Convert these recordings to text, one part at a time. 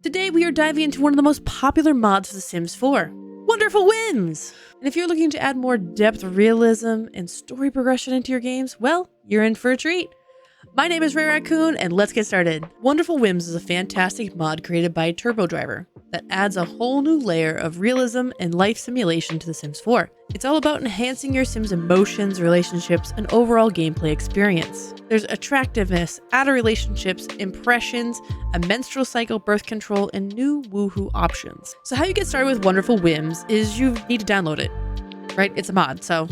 Today we are diving into one of the most popular mods for The Sims 4, Wonderful Whims! And if you're looking to add more depth, realism, and story progression into your games, well, you're in for a treat. My name is Raeraccoon, and let's get started. Wonderful Whims is a fantastic mod created by TurboDriver that adds a whole new layer of realism and life simulation to The Sims 4. It's all about enhancing your Sims' emotions, relationships, and overall gameplay experience. There's attractiveness, added relationships, impressions, a menstrual cycle, birth control, and new woohoo options. So how you get started with Wonderful Whims is you need to download it, right? It's a mod, so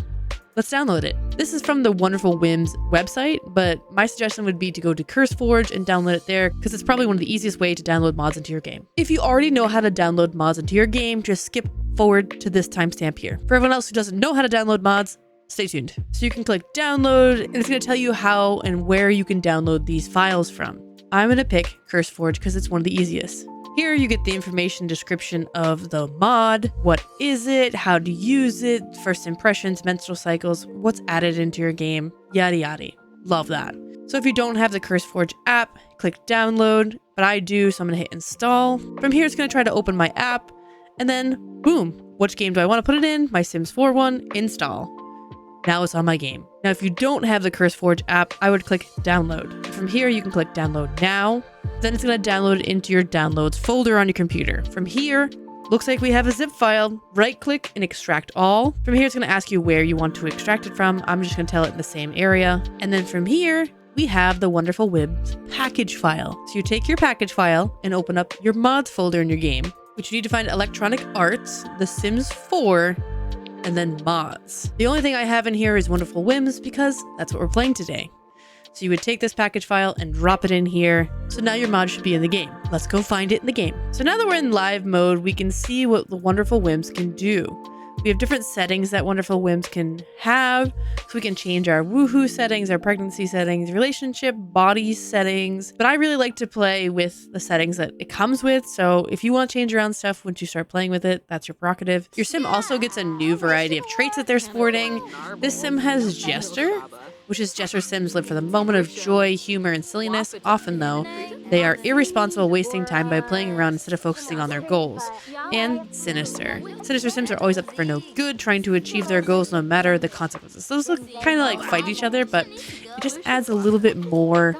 let's download it. This is from the Wonderful Whims website, but my suggestion would be to go to CurseForge and download it there because it's probably one of the easiest ways to download mods into your game. If you already know how to download mods into your game, just skip forward to this timestamp here. For everyone else who doesn't know how to download mods, stay tuned. So you can click download and it's going to tell you how and where you can download these files from. I'm going to pick CurseForge because it's one of the easiest. Here you get the information description of the mod, what is it, how to use it, first impressions, menstrual cycles, what's added into your game, yada yada. Love that. So if you don't have the CurseForge app, click download, but I do, so I'm gonna hit install. From here it's gonna try to open my app, and then boom, which game do I want to put it in? My Sims 4 one, install. Now it's on my game. Now if you don't have the CurseForge app, I would click download. From here you can click download now. Then it's going to download it into your downloads folder on your computer. From here, looks like we have a zip file. Right click and extract all. From here, it's going to ask you where you want to extract it from. I'm just going to tell it in the same area. And then from here, we have the Wonderful Whims package file. So you take your package file and open up your mods folder in your game, which you need to find Electronic Arts, The Sims 4, and then mods. The only thing I have in here is Wonderful Whims because that's what we're playing today. So you would take this package file and drop it in here. So now your mod should be in the game. Let's go find it in the game. So now that we're in live mode, we can see what the Wonderful Whims can do. We have different settings that Wonderful Whims can have. So we can change our woohoo settings, our pregnancy settings, relationship, body settings. But I really like to play with the settings that it comes with. So if you want to change around stuff once you start playing with it, that's your prerogative. Your Sim also gets a new variety of traits that they're sporting. This Sim has Jester, which is Jester Sims live for the moment of joy, humor, and silliness. Often, though, they are irresponsible, wasting time by playing around instead of focusing on their goals. And Sinister. Sinister Sims are always up for no good, trying to achieve their goals no matter the consequences. Those look kind of like fight each other, but it just adds a little bit more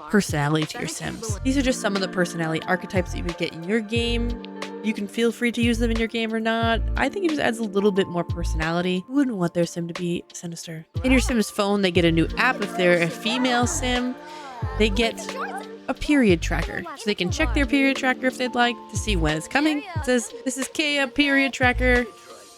personality to your Sims. These are just some of the personality archetypes that you would get in your game. You can feel free to use them in your game or not. I think it just adds a little bit more personality. Who wouldn't want their Sim to be sinister? In your Sim's phone, they get a new app. If they're a female Sim, they get a period tracker. So they can check their period tracker if they'd like to see when it's coming. It says, this is Kaya period tracker.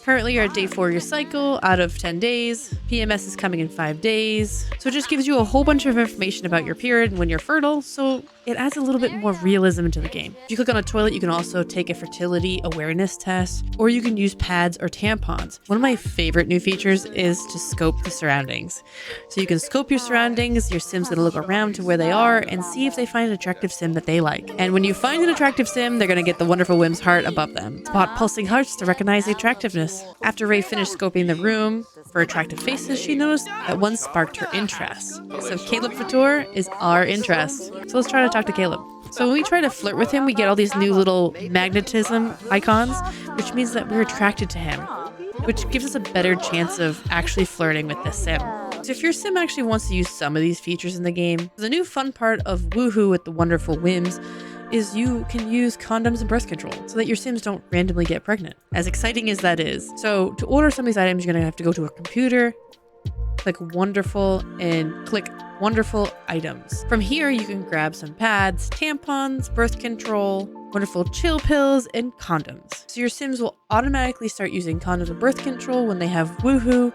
Currently you're at day 4 of your cycle out of 10 days. PMS is coming in 5 days. So it just gives you a whole bunch of information about your period and when you're fertile. So it adds a little bit more realism into the game. If you click on a toilet, you can also take a fertility awareness test, or you can use pads or tampons. One of my favorite new features is to scope the surroundings. So you can scope your surroundings. Your Sim's gonna look around to where they are and see if they find an attractive Sim that they like. And when you find an attractive Sim, they're gonna get the Wonderful Whims heart above them. Spot pulsing hearts to recognize the attractiveness. After Ray finished scoping the room for attractive faces, she noticed that one sparked her interest. So Caleb Fator is our interest. So let's try to talk to Caleb. So when we try to flirt with him, we get all these new little magnetism icons, which means that we're attracted to him, which gives us a better chance of actually flirting with this Sim. So if your Sim actually wants to use some of these features in the game, the new fun part of woohoo with the Wonderful Whims is you can use condoms and birth control so that your Sims don't randomly get pregnant. As exciting as that is. So to order some of these items, you're gonna have to go to a computer, click Wonderful, and click Wonderful Items. From here, you can grab some pads, tampons, birth control, Wonderful chill pills, and condoms. So your Sims will automatically start using condoms and birth control when they have woohoo.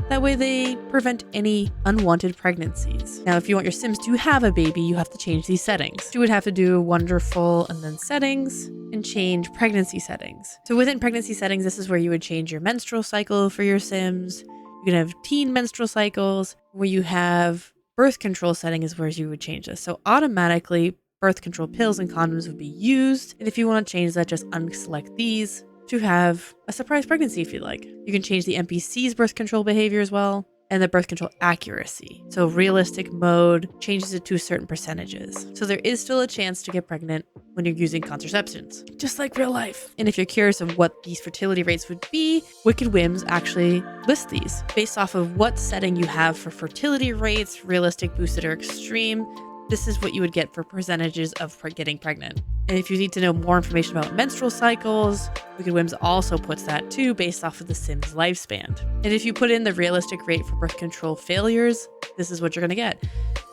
That way they prevent any unwanted pregnancies. Now, if you want your Sims to have a baby, you have to change these settings. You would have to do Wonderful and then settings and change pregnancy settings. So within pregnancy settings, this is where you would change your menstrual cycle for your Sims. You can have teen menstrual cycles. Where you have birth control setting is where you would change this. So automatically birth control pills and condoms would be used. And if you want to change that, just unselect these to have a surprise pregnancy if you like. You can change the NPC's birth control behavior as well. and the birth control accuracy. So realistic mode changes it to certain percentages. So there is still a chance to get pregnant when you're using contraceptions, just like real life. And if you're curious of what these fertility rates would be, Wicked Whims actually lists these based off of what setting you have for fertility rates, realistic, boosted, or extreme. This is what you would get for percentages of getting pregnant. And if you need to know more information about menstrual cycles, Wicked Whims also puts that too based off of the Sim's lifespan. And if you put in the realistic rate for birth control failures, this is what you're going to get.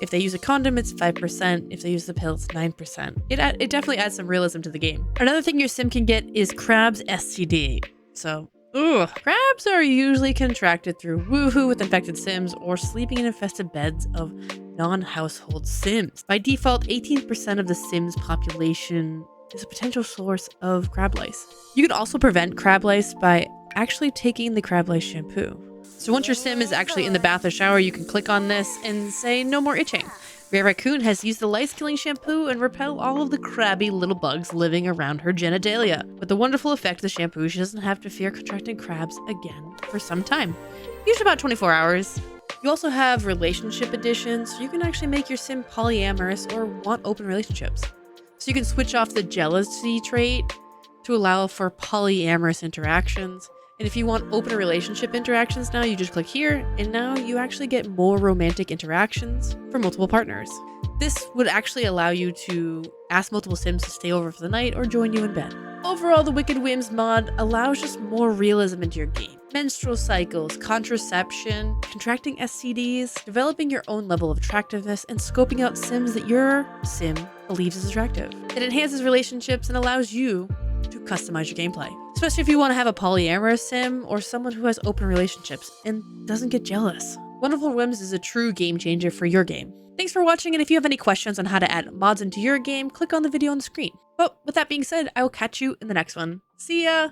If they use a condom, it's 5%. If they use the pill, it's 9%. It definitely adds some realism to the game. Another thing your Sim can get is Crab's STD. So, crabs are usually contracted through woohoo with infected Sims or sleeping in infested beds of non-household Sims. By default, 18% of the Sims population is a potential source of crab lice. You can also prevent crab lice by actually taking the crab lice shampoo. So once your Sim is actually in the bath or shower, you can click on this and say no more itching. Raeraccoon has used the lice-killing shampoo and repel all of the crabby little bugs living around her genitalia. With the wonderful effect of the shampoo, she doesn't have to fear contracting crabs again for some time. Usually about 24 hours. You also have relationship editions, so you can actually make your Sim polyamorous or want open relationships. So you can switch off the jealousy trait to allow for polyamorous interactions. And if you want open relationship interactions now, you just click here, and now you actually get more romantic interactions for multiple partners. This would actually allow you to ask multiple Sims to stay over for the night or join you in bed. Overall, the Wicked Whims mod allows just more realism into your game. Menstrual cycles, contraception, contracting STDs, developing your own level of attractiveness, and scoping out Sims that your Sim believes is attractive. It enhances relationships and allows you to customize your gameplay, especially if you want to have a polyamorous Sim or someone who has open relationships and doesn't get jealous. Wonderful Whims is a true game changer for your game. Thanks for watching, and if you have any questions on how to add mods into your game, click on the video on the screen. But with that being said, I will catch you in the next one. See ya!